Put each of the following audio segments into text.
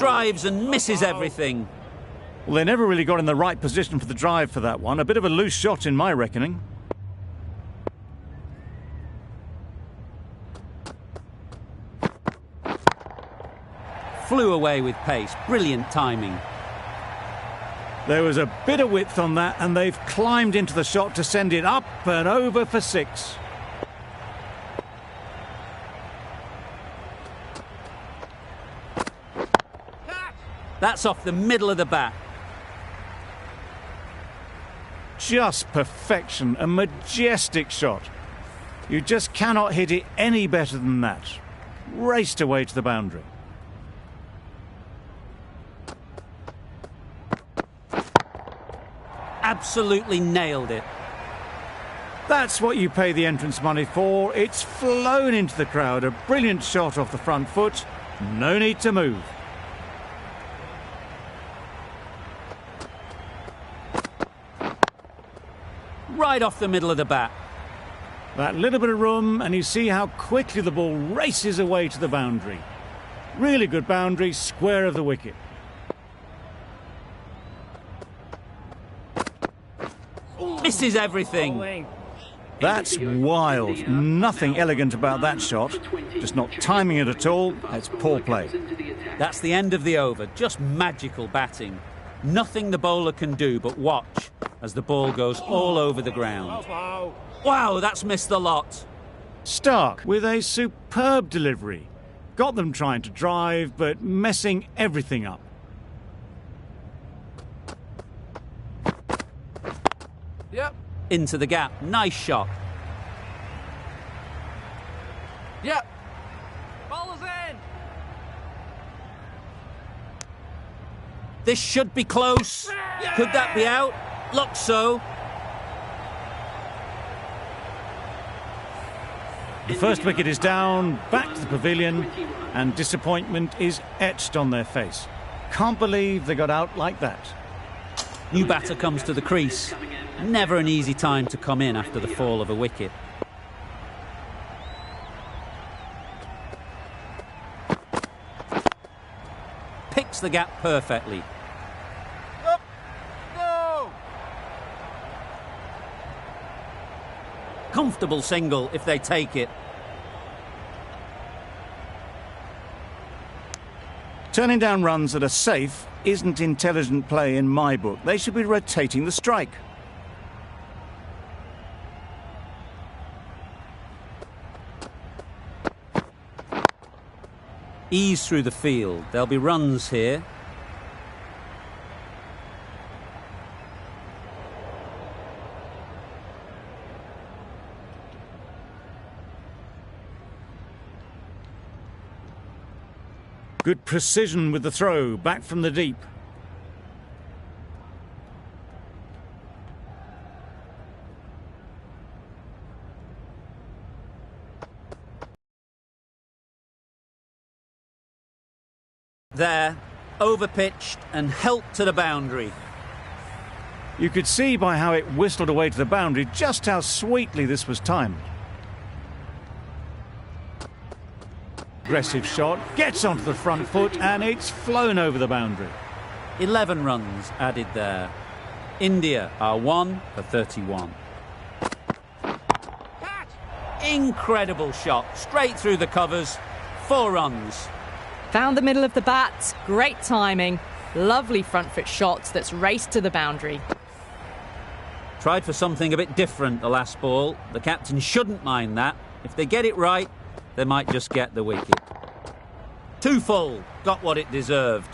drives and misses everything. Well, they never really got in the right position for the drive for that one. A bit of a loose shot in my reckoning. Flew away with pace. Brilliant timing. There was a bit of width on that, and they've climbed into the shot to send it up and over for 6. That's off the middle of the bat. Just perfection, a majestic shot. You just cannot hit it any better than that. Raced away to the boundary. Absolutely nailed it. That's what you pay the entrance money for. It's flown into the crowd. A brilliant shot off the front foot. No need to move. Right off the middle of the bat. That little bit of room, and you see how quickly the ball races away to the boundary. Really good boundary, square of the wicket. Misses everything. That's wild. Nothing elegant about that shot. Just not timing it at all. It's poor play. That's the end of the over. Just magical batting. Nothing the bowler can do but watch as the ball goes all over the ground. Wow, that's missed the lot. Stark with a superb delivery. Got them trying to drive, but messing everything up. Yep. Into the gap. Nice shot. Yep. Ball's in. This should be close. Yeah! Could that be out? Looks so. The first wicket is down, back to the pavilion, and disappointment is etched on their face. Can't believe they got out like that. New batter comes to the crease. Never an easy time to come in after the fall of a wicket. Picks the gap perfectly. Up. No. Comfortable single if they take it. Turning down runs that are safe isn't intelligent play in my book. They should be rotating the strike. Ease through the field. There'll be runs here. Good precision with the throw, back from the deep. There, overpitched and helped to the boundary. You could see by how it whistled away to the boundary just how sweetly this was timed. Aggressive shot, gets onto the front foot, and it's flown over the boundary. 11 runs added there. India are 1 for 31. Incredible shot, straight through the covers. 4 runs. Found the middle of the bat, great timing, lovely front foot shot that's raced to the boundary. Tried for something a bit different the last ball. The captain shouldn't mind that. If they get it right, they might just get the wicket. 2 full, got what it deserved.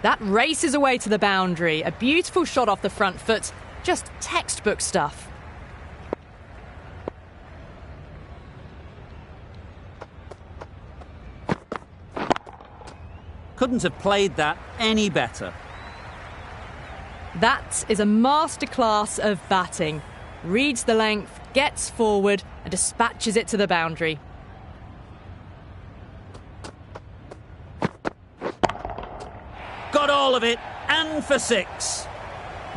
That races away to the boundary, a beautiful shot off the front foot, just textbook stuff. Couldn't have played that any better. That is a masterclass of batting. Reads the length, gets forward and dispatches it to the boundary. Got all of it, and for 6.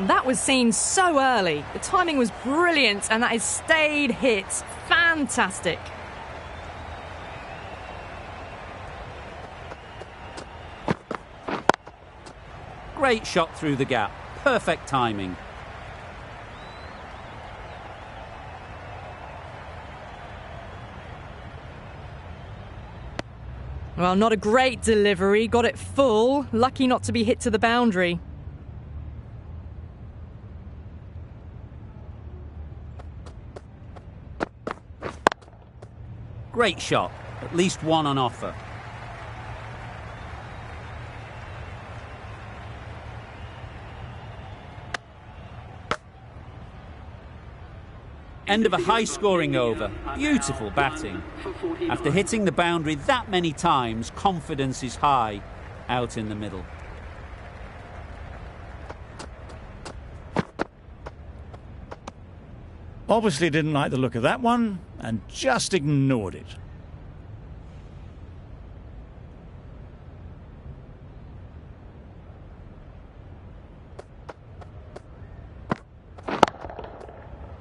That was seen so early. The timing was brilliant and that is stayed hit. Fantastic. Great shot through the gap. Perfect timing. Well, not a great delivery. Got it full. Lucky not to be hit to the boundary. Great shot. At least one on offer. End of a high-scoring over. Beautiful batting. After hitting the boundary that many times, confidence is high out in the middle. Obviously didn't like the look of that one and just ignored it.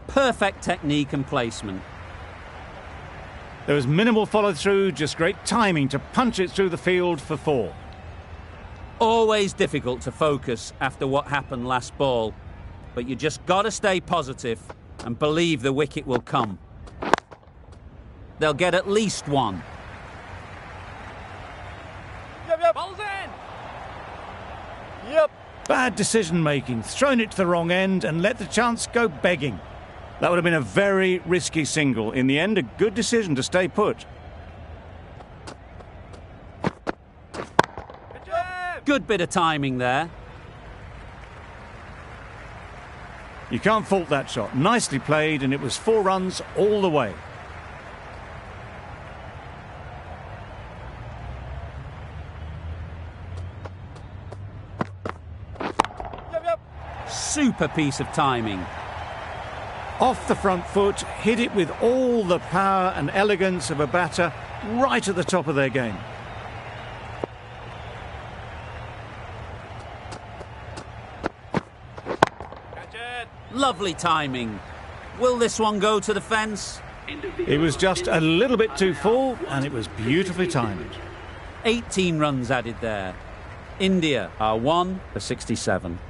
Perfect technique and placement. There was minimal follow-through, just great timing to punch it through the field for 4. Always difficult to focus after what happened last ball, but you just got to stay positive and believe the wicket will come. They'll get at least one. Yep. Ball's in. Yep. Bad decision-making, thrown it to the wrong end and let the chance go begging. That would have been a very risky single. In the end, a good decision to stay put. Good bit of timing there. You can't fault that shot. Nicely played, and it was 4 runs all the way. Yep. Super piece of timing. Off the front foot, hit it with all the power and elegance of a batter right at the top of their game. Catch it. Lovely timing. Will this one go to the fence? It was just a little bit too full, and it was beautifully timed. 18 runs added there. India are 1 for 67.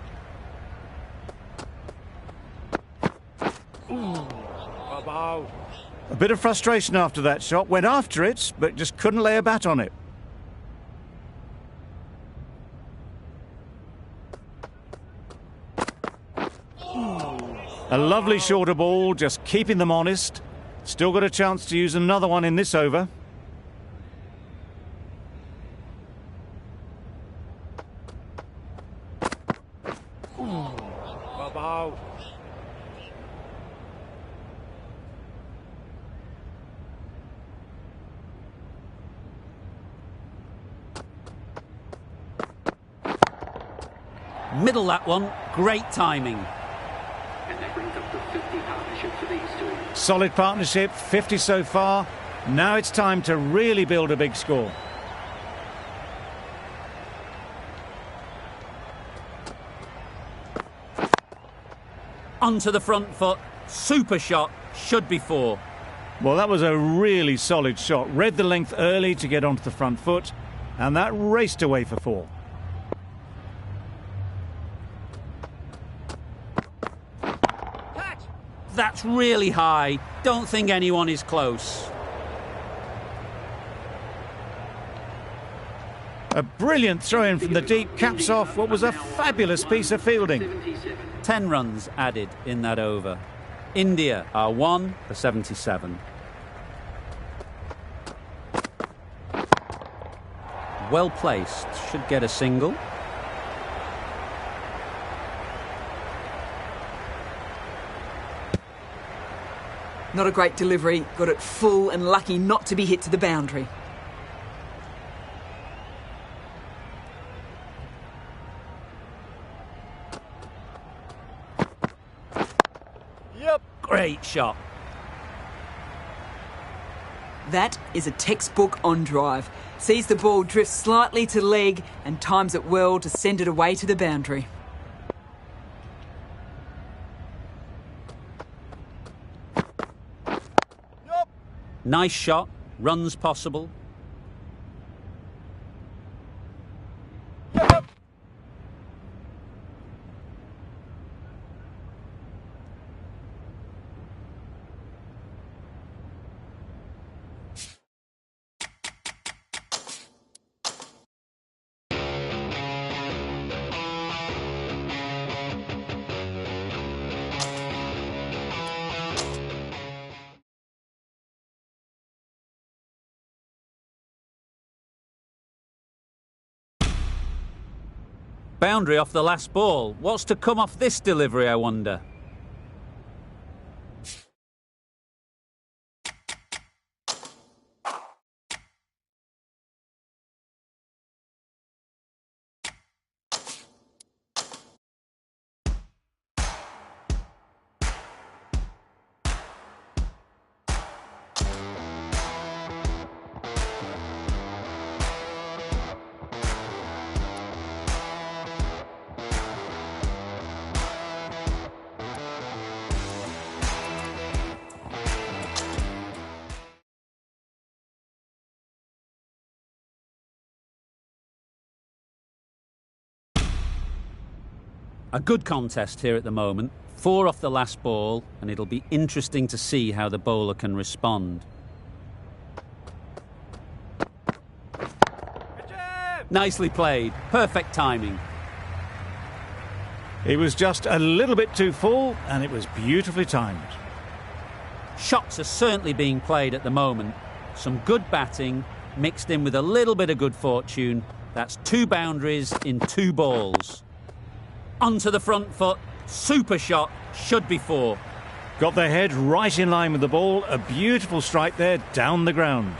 A bit of frustration after that shot. Went after it, but just couldn't lay a bat on it. A lovely shorter ball, just keeping them honest. Still got a chance to use another one in this over. Wow. Middle that one. Great timing. And that brings up the 50 partnership for these two. Solid partnership, 50 so far. Now it's time to really build a big score. Onto the front foot. Super shot. Should be 4. Well, that was a really solid shot. Read the length early to get onto the front foot, and that raced away for 4. Catch. That's really high. Don't think anyone is close. A brilliant throw-in from the deep caps off what was a fabulous piece of fielding. 77. 10 runs added in that over. India are 1 for 77. Well placed. Should get a single. Not a great delivery. Got it full and lucky not to be hit to the boundary. Yep. Great shot. That is a textbook on drive. Sees the ball drift slightly to leg and times it well to send it away to the boundary. Yep. Nice shot. Runs possible. Boundary off the last ball. What's to come off this delivery, I wonder? A good contest here at the moment. 4 off the last ball, and it'll be interesting to see how the bowler can respond. Nicely played. Perfect timing. He was just a little bit too full, and it was beautifully timed. Shots are certainly being played at the moment. Some good batting, mixed in with a little bit of good fortune. That's 2 boundaries in 2 balls. Onto the front foot. Super shot. Should be 4. Got their head right in line with the ball. A beautiful strike there down the ground.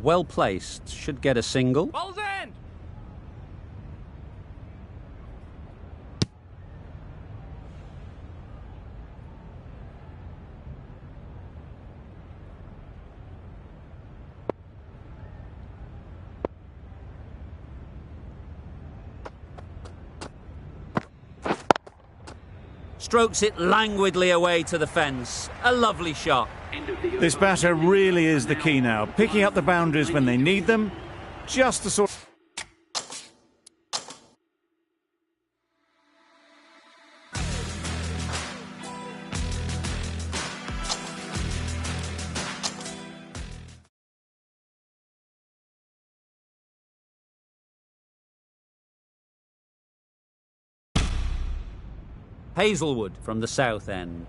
Well placed. Should get a single. Ball's end! Strokes it languidly away to the fence. A lovely shot. This batter really is the key now. Picking up the boundaries when they need them. Just the sort. Hazelwood from the south end.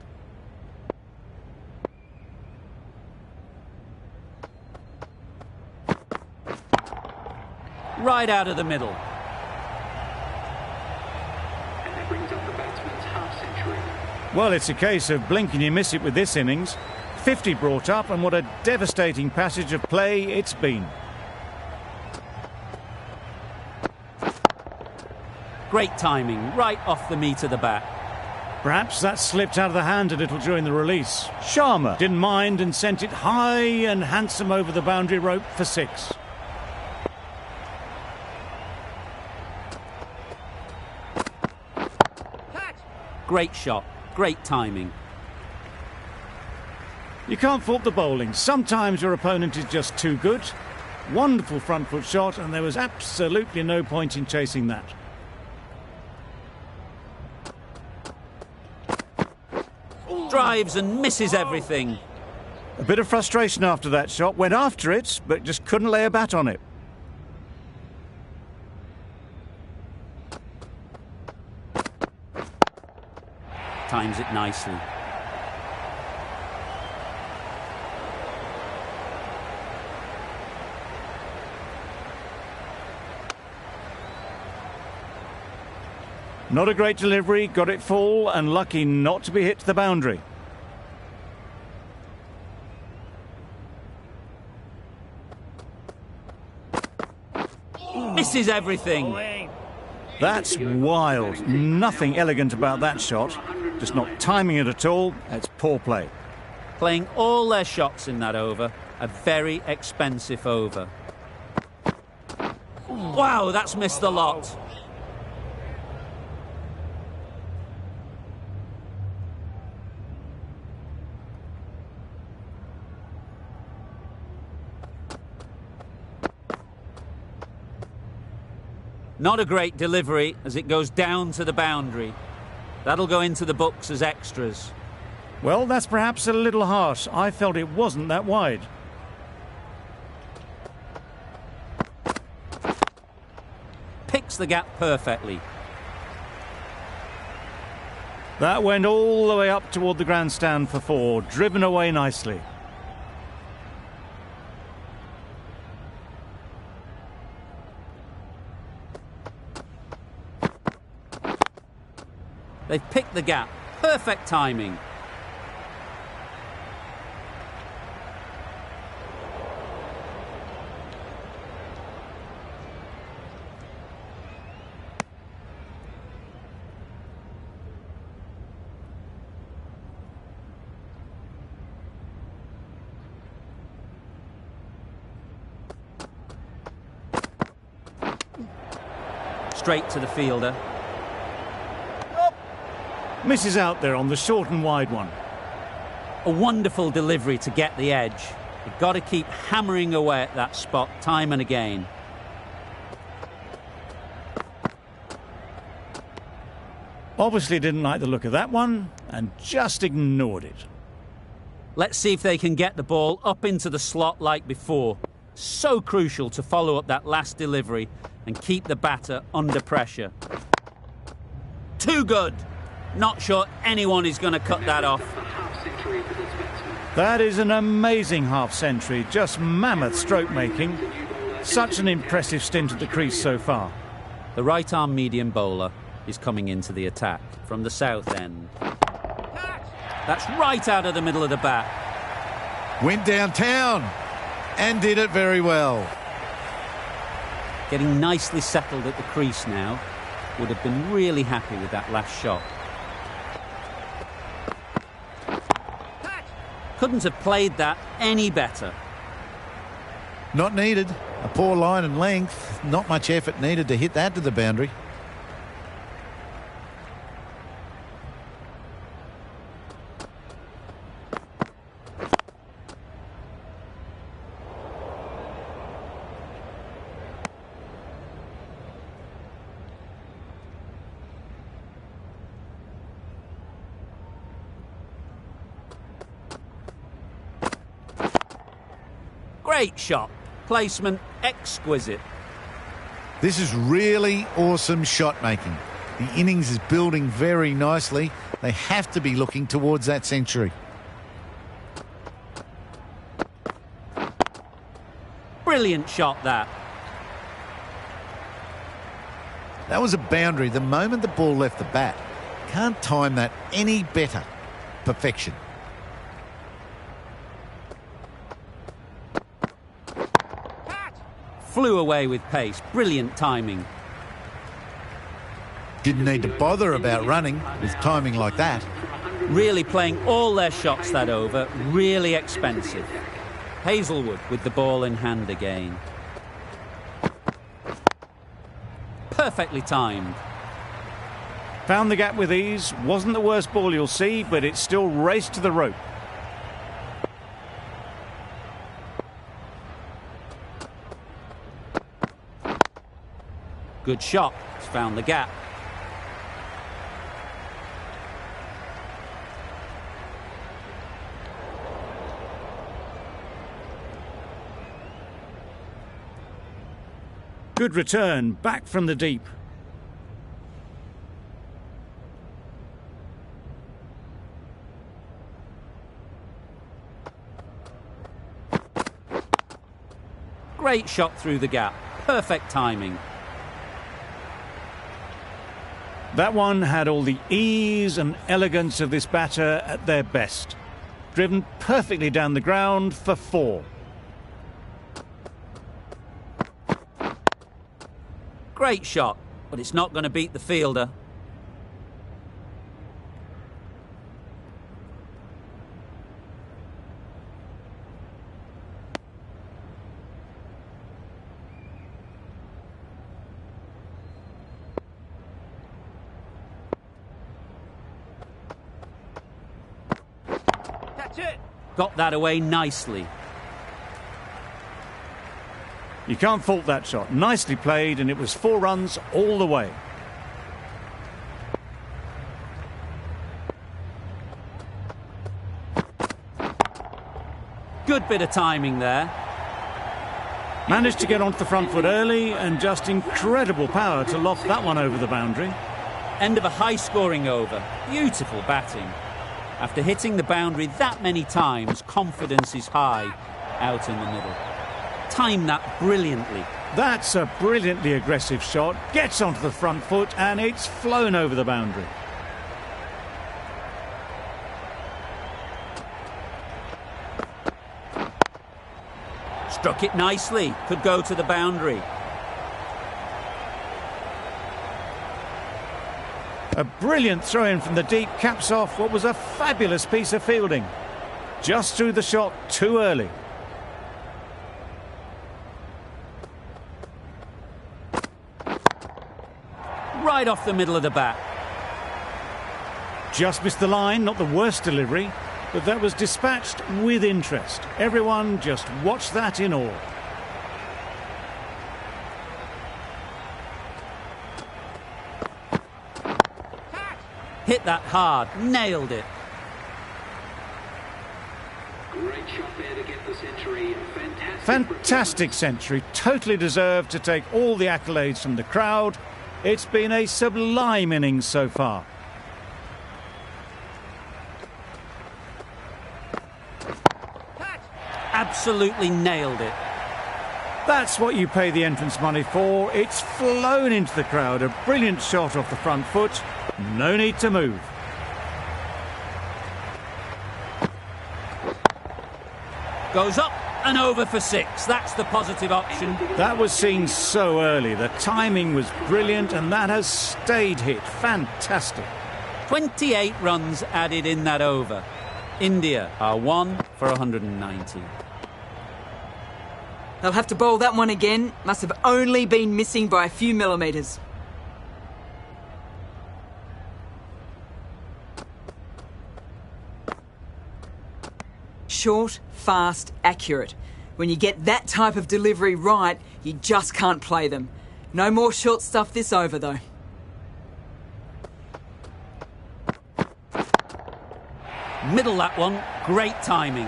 Right out of the middle. And that brings up the batsman's half-century. Well, it's a case of blink and you miss it with this innings. 50 brought up, and what a devastating passage of play it's been. Great timing, right off the meat of the bat. Perhaps that slipped out of the hand a little during the release. Sharma didn't mind and sent it high and handsome over the boundary rope for 6. Great shot, great timing. You can't fault the bowling. Sometimes your opponent is just too good. Wonderful front foot shot, and there was absolutely no point in chasing that. Drives and misses everything. A bit of frustration after that shot. Went after it, but just couldn't lay a bat on it. Times it nicely. Not a great delivery, got it full and lucky not to be hit to the boundary. Misses everything. That's wild. Nothing elegant about that shot. Just not timing it at all. That's poor play. Playing all their shots in that over. A very expensive over. Wow, that's missed the lot. Not a great delivery as it goes down to the boundary. That'll go into the books as extras. Well, that's perhaps a little harsh. I felt it wasn't that wide. Picks the gap perfectly. That went all the way up toward the grandstand for 4, driven away nicely. They've picked the gap. Perfect timing. Straight to the fielder. Misses out there on the short and wide one. A wonderful delivery to get the edge. You've got to keep hammering away at that spot time and again. Obviously didn't like the look of that one and just ignored it. Let's see if they can get the ball up into the slot like before. So crucial to follow up that last delivery and keep the batter under pressure. Too good. Not sure anyone is going to cut that off. That is an amazing half-century, just mammoth stroke making. Such an impressive stint at the crease so far. The right-arm medium bowler is coming into the attack from the south end. That's right out of the middle of the bat. Went downtown and did it very well. Getting nicely settled at the crease now. Would have been really happy with that last shot. Couldn't have played that any better. Not needed. A poor line and length. Not much effort needed to hit that to the boundary. Great shot. Placement exquisite. This is really awesome shot making. The innings is building very nicely. They have to be looking towards that century. Brilliant shot, that. That was a boundary the moment the ball left the bat. Can't time that any better. Perfection. Flew away with pace. Brilliant timing. Didn't need to bother about running with timing like that. Really playing all their shots that over. Really expensive. Hazelwood with the ball in hand again. Perfectly timed. Found the gap with ease. Wasn't the worst ball you'll see, but it still raced to the rope. Good shot. It's found the gap. Good return, back from the deep. Great shot through the gap. Perfect timing. That one had all the ease and elegance of this batter at their best. Driven perfectly down the ground for 4. Great shot, but it's not going to beat the fielder. Got that away nicely. You can't fault that shot. Nicely played, and it was 4 runs all the way. Good bit of timing there. Managed to get onto the front foot early, and just incredible power to loft that one over the boundary. End of a high-scoring over. Beautiful batting. After hitting the boundary that many times, confidence is high out in the middle. Timed that brilliantly. That's a brilliantly aggressive shot. Gets onto the front foot and it's flown over the boundary. Struck it nicely. Could go to the boundary. A brilliant throw-in from the deep caps off what was a fabulous piece of fielding. Just threw the shot too early. Right off the middle of the bat. Just missed the line, not the worst delivery, but that was dispatched with interest. Everyone just watched that in awe. Hit that hard. Nailed it. Great shot there to get the century. Fantastic century. Totally deserved to take all the accolades from the crowd. It's been a sublime innings so far. Absolutely nailed it. That's what you pay the entrance money for. It's flown into the crowd. A brilliant shot off the front foot. No need to move. Goes up and over for 6. That's the positive option. That was seen so early. The timing was brilliant and that has stayed hit. Fantastic. 28 runs added in that over. India are 1 for 190. They'll have to bowl that one again. Must have only been missing by a few millimetres. Short, fast, accurate. When you get that type of delivery right, you just can't play them. No more short stuff this over, though. Middle that one. Great timing.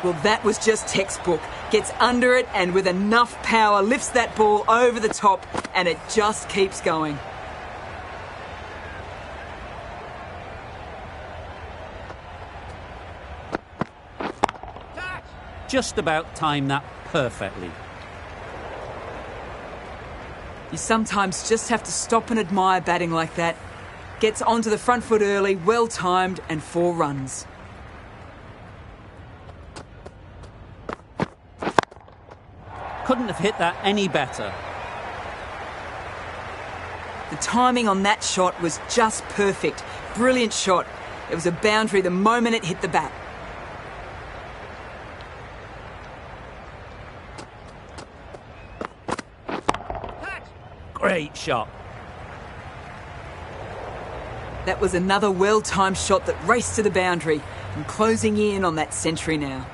Well, that was just textbook. Gets under it and with enough power lifts that ball over the top and it just keeps going. Just about timed that perfectly. You sometimes just have to stop and admire batting like that. Gets onto the front foot early, well timed, and 4 runs. Couldn't have hit that any better. The timing on that shot was just perfect. Brilliant shot. It was a boundary the moment it hit the bat. Great shot. That was another well-timed shot that raced to the boundary and closing in on that century now.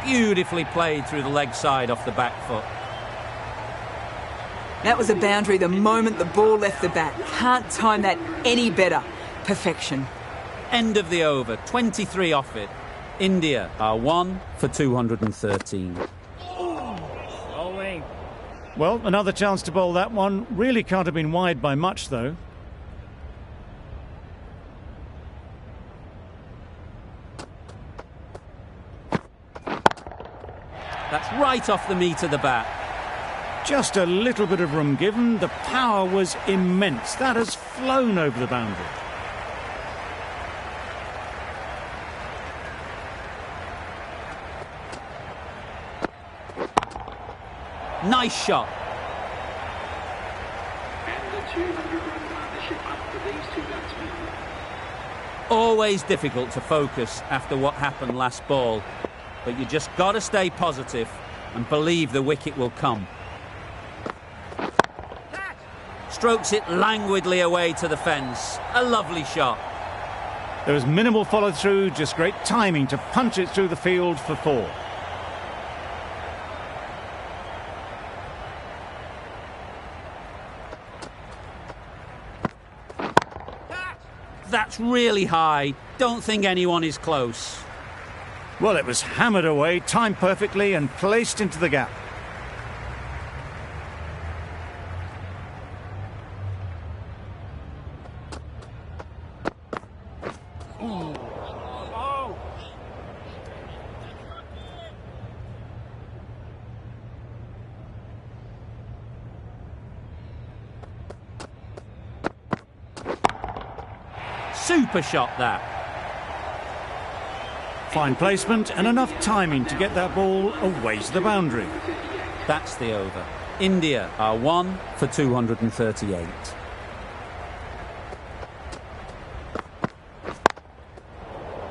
Beautifully played through the leg side off the back foot. That was a boundary the moment the ball left the bat. Can't time that any better. Perfection. End of the over. 23 off it. India are 1 for 213. Bowling. Well, another chance to bowl that one. Really can't have been wide by much, though. That's right off the meat of the bat. Just a little bit of room given. The power was immense. That has flown over the boundary. Nice shot. And the 200-run partnership up for these two batsmen. Always difficult to focus after what happened last ball, but you just got to stay positive and believe the wicket will come. Strokes it languidly away to the fence. A lovely shot. There was minimal follow-through, just great timing to punch it through the field for 4. That's really high. Don't think anyone is close. Well, it was hammered away, timed perfectly and placed into the gap. Super shot, that. Fine placement and enough timing to get that ball away to the boundary. That's the over. India are 1 for 238.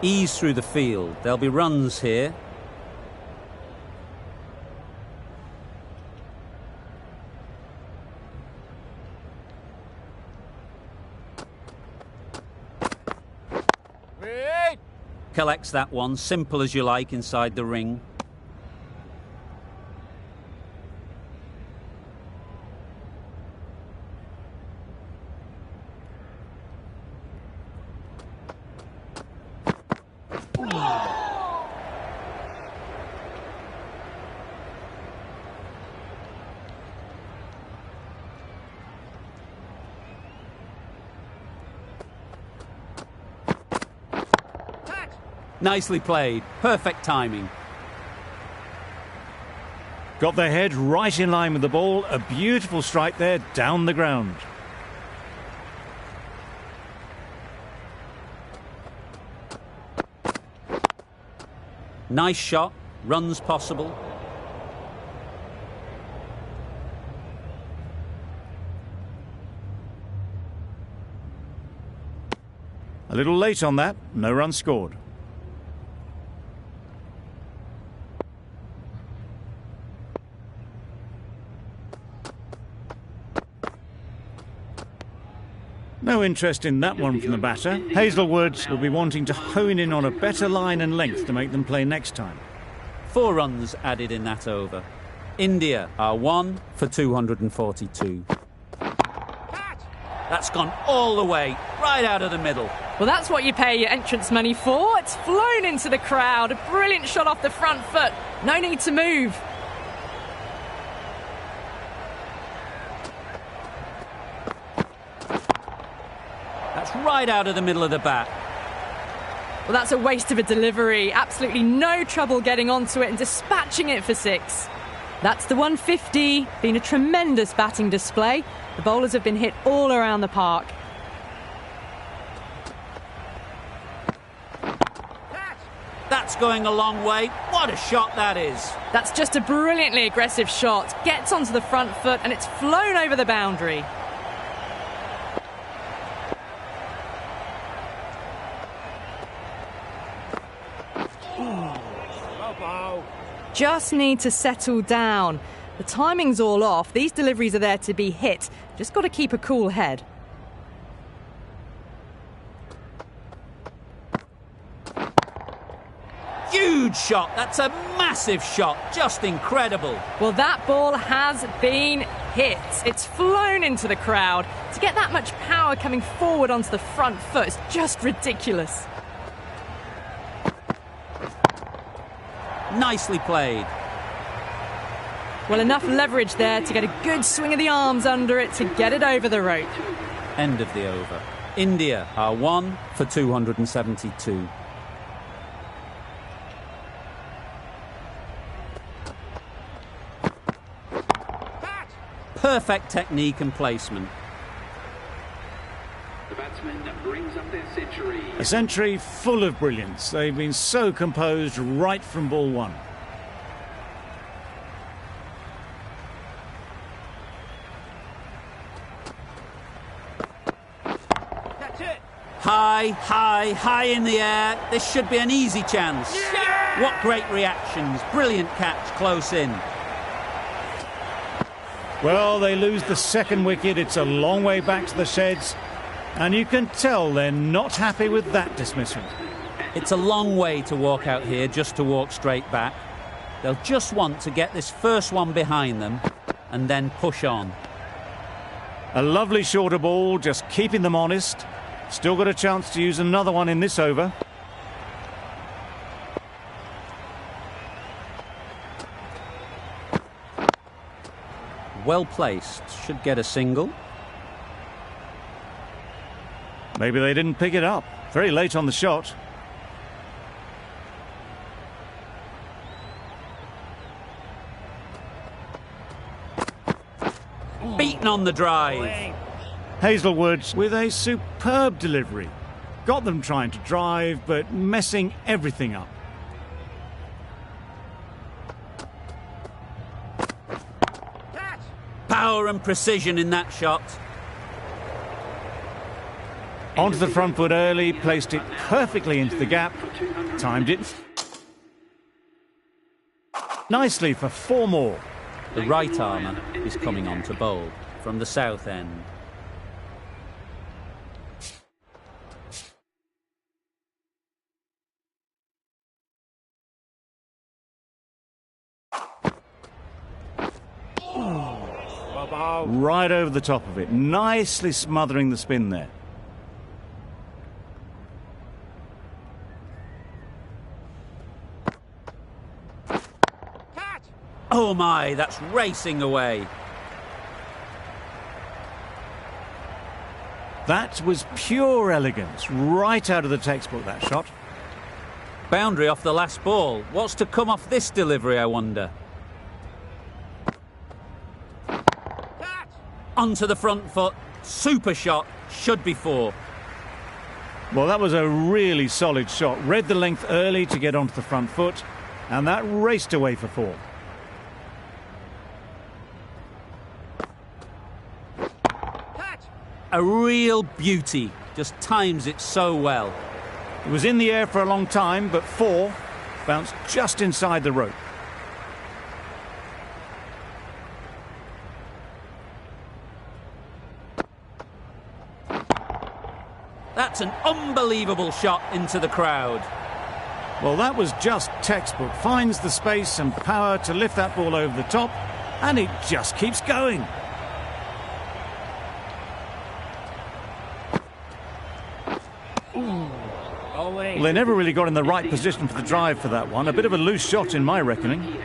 Ease through the field. There'll be runs here. Collects that one, simple as you like, inside the ring. Nicely played. Perfect timing. Got their head right in line with the ball. A beautiful strike there down the ground. Nice shot. Runs possible. A little late on that. No run scored. No interest in that one from the batter. Hazlewood will be wanting to hone in on a better line and length to make them play next time. 4 runs added in that over. India are 1 for 242. That's gone all the way, right out of the middle. Well, that's what you pay your entrance money for. It's flown into the crowd. A brilliant shot off the front foot. No need to move. Right out of the middle of the bat. Well, that's a waste of a delivery. Absolutely no trouble getting onto it and dispatching it for 6. That's the 150. Been a tremendous batting display. The bowlers have been hit all around the park. That's going a long way. What a shot that is. That's just a brilliantly aggressive shot. Gets onto the front foot and it's flown over the boundary. Just need to settle down. The timing's all off. These deliveries are there to be hit. Just got to keep a cool head. Huge shot. That's a massive shot. Just incredible. Well, that ball has been hit. It's flown into the crowd. To get that much power coming forward onto the front foot is just ridiculous. Nicely played. Well, enough leverage there to get a good swing of the arms under it to get it over the rope. End of the over. India are 1 for 272. Perfect technique and placement. The batsman brings up their century. A century full of brilliance. They've been so composed right from ball 1. That's it. High in the air. This should be an easy chance. Yeah! What great reactions. Brilliant catch close in. Well, they lose the second wicket. It's a long way back to the sheds. And you can tell they're not happy with that dismissal. It's a long way to walk out here just to walk straight back. They'll just want to get this first one behind them and then push on. A lovely shorter ball, just keeping them honest. Still got a chance to use another one in this over. well placed. Should get a single. Maybe they didn't pick it up. Very late on the shot. Beaten on the drive. Hazelwood with a superb delivery. Got them trying to drive, but messing everything up. Power and precision in that shot. Onto the front foot early, placed it perfectly into the gap, timed it nicely for 4 more. The right armour is coming on to bowl from the south end. Right over the top of it, nicely smothering the spin there. Oh my, that's racing away. That was pure elegance, right out of the textbook, that shot. Boundary off the last ball. What's to come off this delivery, I wonder? Onto the front foot. Super shot. Should be 4. Well, that was a really solid shot. Read the length early to get onto the front foot, and that raced away for 4. A real beauty. Just times it so well. It was in the air for a long time, but 4 bounced just inside the rope. That's an unbelievable shot into the crowd. Well, that was just textbook. Finds the space and power to lift that ball over the top, and it just keeps going. Well, they never really got in the right position for the drive for that one. A bit of a loose shot in my reckoning.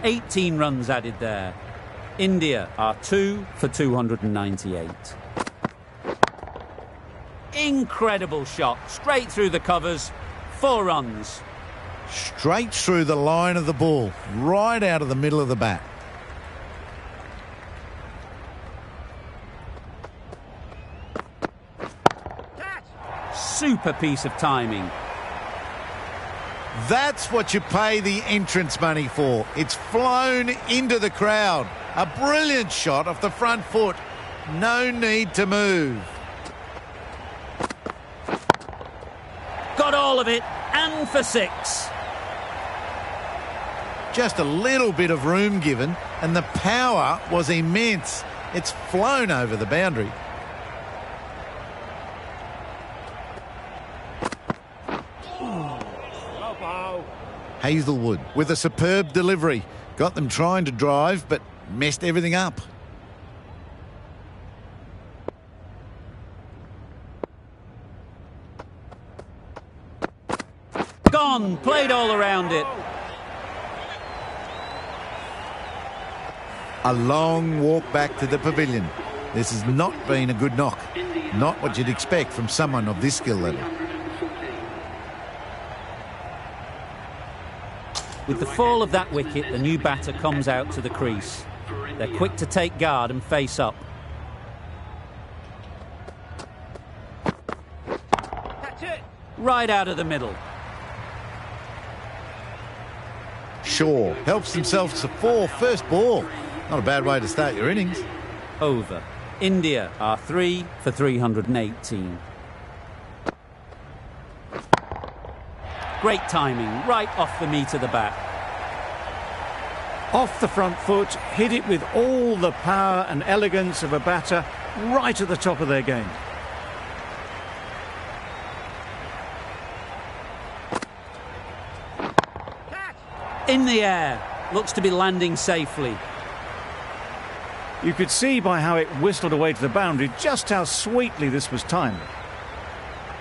18 runs added there. India are 2 for 298. Incredible shot. Straight through the covers. 4 runs. Straight through the line of the ball, right out of the middle of the bat. Super piece of timing. That's what you pay the entrance money for. It's flown into the crowd. A brilliant shot off the front foot. No need to move. Got all of it, and for 6. Just a little bit of room given, and the power was immense. It's flown over the boundary. Hazelwood with a superb delivery. Got them trying to drive, but messed everything up. Gone, played all around it. A long walk back to the pavilion. This has not been a good knock. Not what you'd expect from someone of this skill level. With the fall of that wicket, the new batter comes out to the crease. They're quick to take guard and face up. Right out of the middle. Shaw helps himself to 4 first ball. Not a bad way to start your innings. Over. India are 3 for 318. Great timing, right off the meat of the bat. Off the front foot, hit it with all the power and elegance of a batter, right at the top of their game. In the air. Looks to be landing safely. You could see by how it whistled away to the boundary just how sweetly this was timed.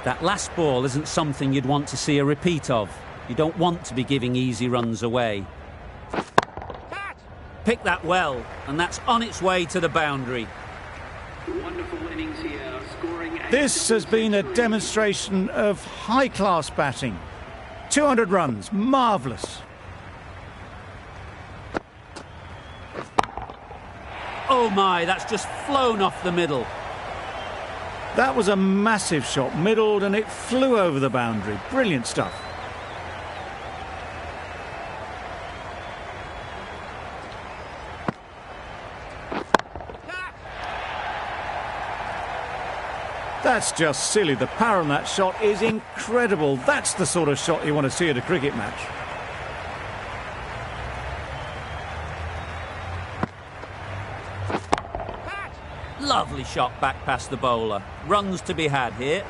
That last ball isn't something you'd want to see a repeat of. You don't want to be giving easy runs away. picked that well, and that's on its way to the boundary. Wonderful innings here, scoring. This has been a demonstration of high-class batting. 200 runs, marvellous. Oh my, that's just flown off the middle. That was a massive shot, middled, and it flew over the boundary. Brilliant stuff. That's just silly. The power on that shot is incredible. That's the sort of shot you want to see at a cricket match. Lovely shot back past the bowler. Runs to be had here.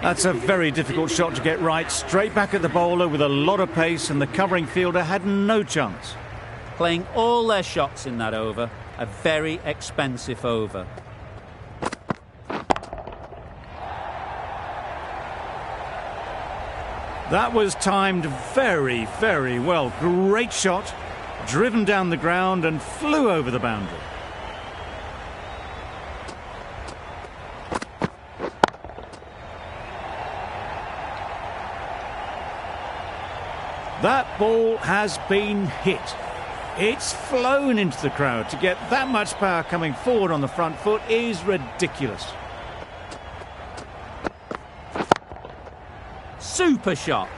That's a very difficult shot to get right. Straight back at the bowler with a lot of pace, and the covering fielder had no chance. Playing all their shots in that over. A very expensive over. That was timed very, very well. Great shot, driven down the ground and flew over the boundary. That ball has been hit. It's flown into the crowd. To get that much power coming forward on the front foot is ridiculous. Super shot.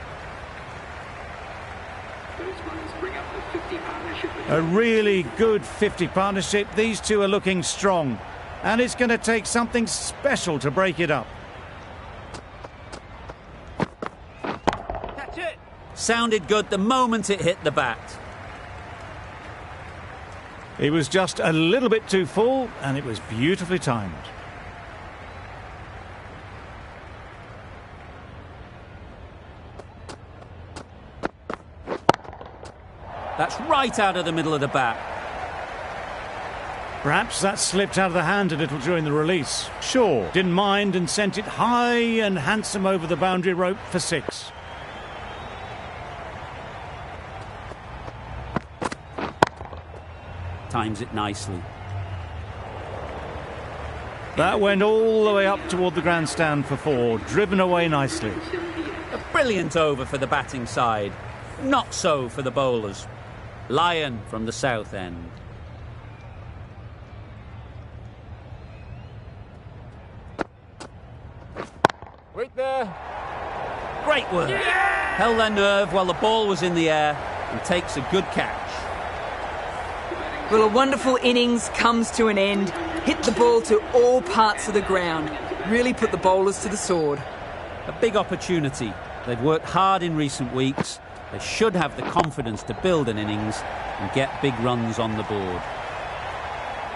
Those runs bring up the 50 partnership. A really good 50 partnership. These two are looking strong, and it's going to take something special to break it up. Catch it. Sounded good the moment it hit the bat. It was just a little bit too full, and it was beautifully timed. That's right out of the middle of the bat. Perhaps that slipped out of the hand a little during the release. Shaw didn't mind and sent it high and handsome over the boundary rope for 6. Times it nicely. That went all the way up toward the grandstand for 4, driven away nicely. A brilliant over for the batting side. Not so for the bowlers. Lyon from the south end. Wait there. Great work. Yeah! Held their nerve while the ball was in the air and takes a good catch. Well, a wonderful innings comes to an end. Hit the ball to all parts of the ground. Really put the bowlers to the sword. A big opportunity. They've worked hard in recent weeks. They should have the confidence to build an innings and get big runs on the board.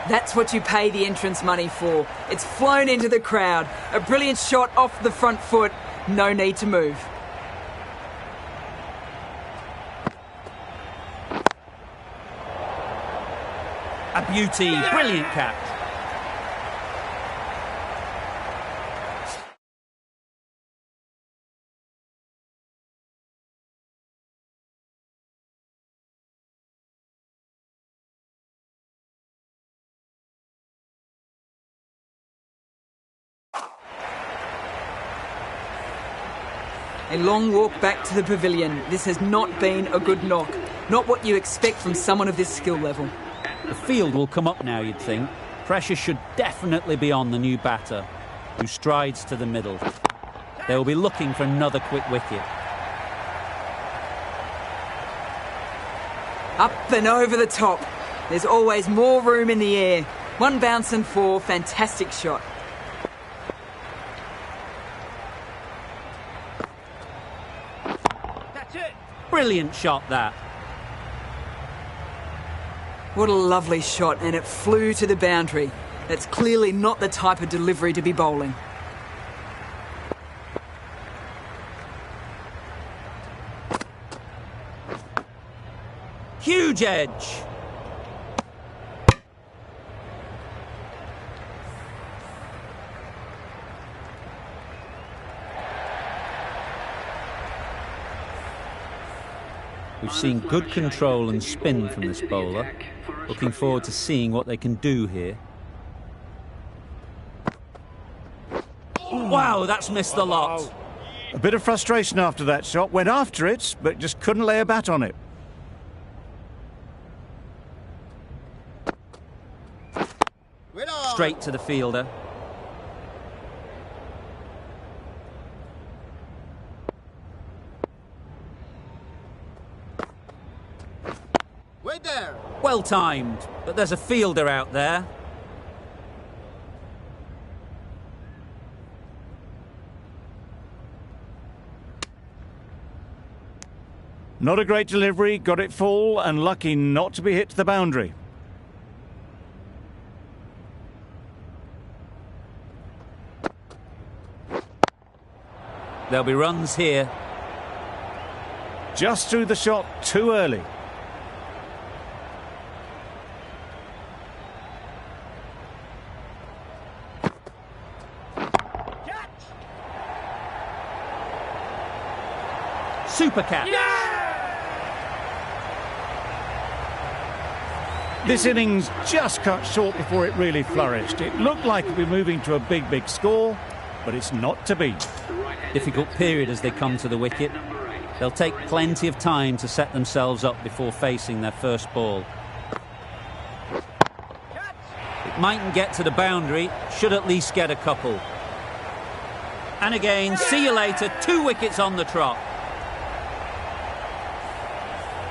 That's what you pay the entrance money for. It's flown into the crowd. A brilliant shot off the front foot. No need to move. A beauty. Brilliant catch. A long walk back to the pavilion. This has not been a good knock. Not what you expect from someone of this skill level. The field will come up now, you'd think. Pressure should definitely be on the new batter, who strides to the middle. They will be looking for another quick wicket. Up and over the top. There's always more room in the air. 1 bounce and 4. Fantastic shot. Brilliant shot, that. What a lovely shot, and it flew to the boundary. That's clearly not the type of delivery to be bowling. Huge edge. We've seen good control and spin from this bowler. Looking forward to seeing what they can do here. Wow, that's missed the lot. A bit of frustration after that shot. Went after it, but just couldn't lay a bat on it. Straight to the fielder. Wait there. Well timed, but there's a fielder out there. Not a great delivery, got it full and lucky not to be hit to the boundary. There'll be runs here. Just threw the shot too early. Super catch. This innings just cut short before it really flourished. It looked like it'd be moving to a big score, but it's not to be. Difficult period as they come to the wicket. They'll take plenty of time to set themselves up before facing their first ball. It mightn't get to the boundary, should at least get a couple. And again, see you later, 2 wickets on the trot.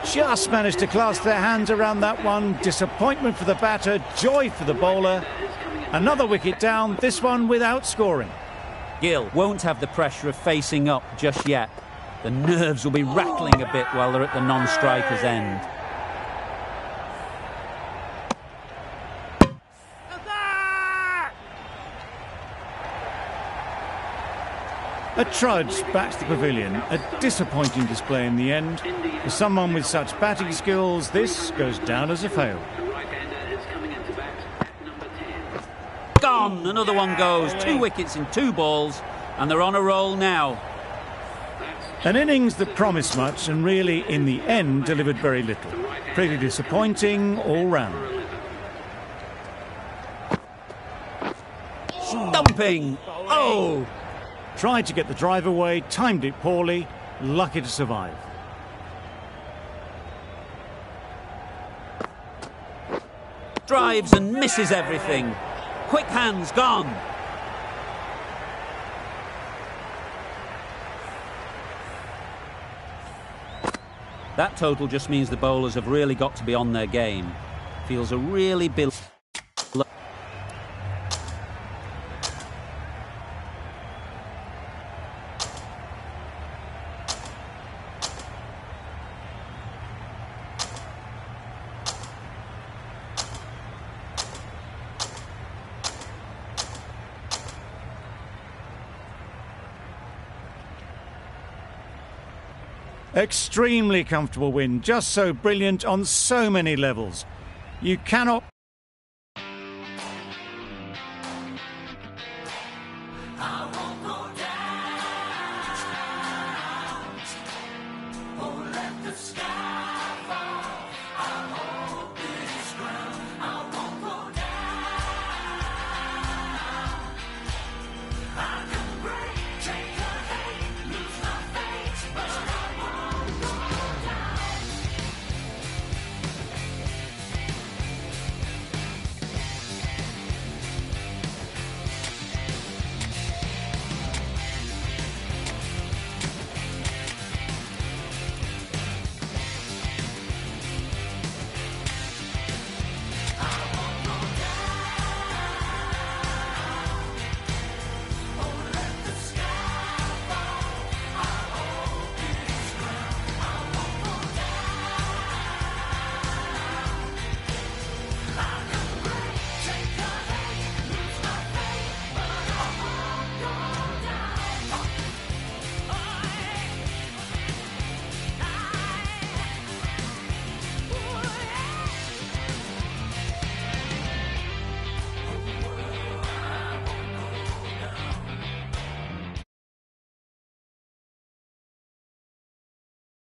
Just managed to clasp their hands around that one. Disappointment for the batter, joy for the bowler. Another wicket down, this one without scoring. Gill won't have the pressure of facing up just yet. The nerves will be rattling a bit while they're at the non-striker's end. A trudge back to the pavilion. A disappointing display in the end. For someone with such batting skills, this goes down as a fail. Gone! Another one goes. 2 wickets in 2 balls, and they're on a roll now. An innings that promised much and really, in the end, delivered very little. Pretty disappointing all round. Stumping! Oh! Tried to get the drive away, timed it poorly, lucky to survive. Drives and misses everything. Quick hands gone. That total just means the bowlers have really got to be on their game. Feels a really big... Extremely comfortable win, just so brilliant on so many levels. You cannot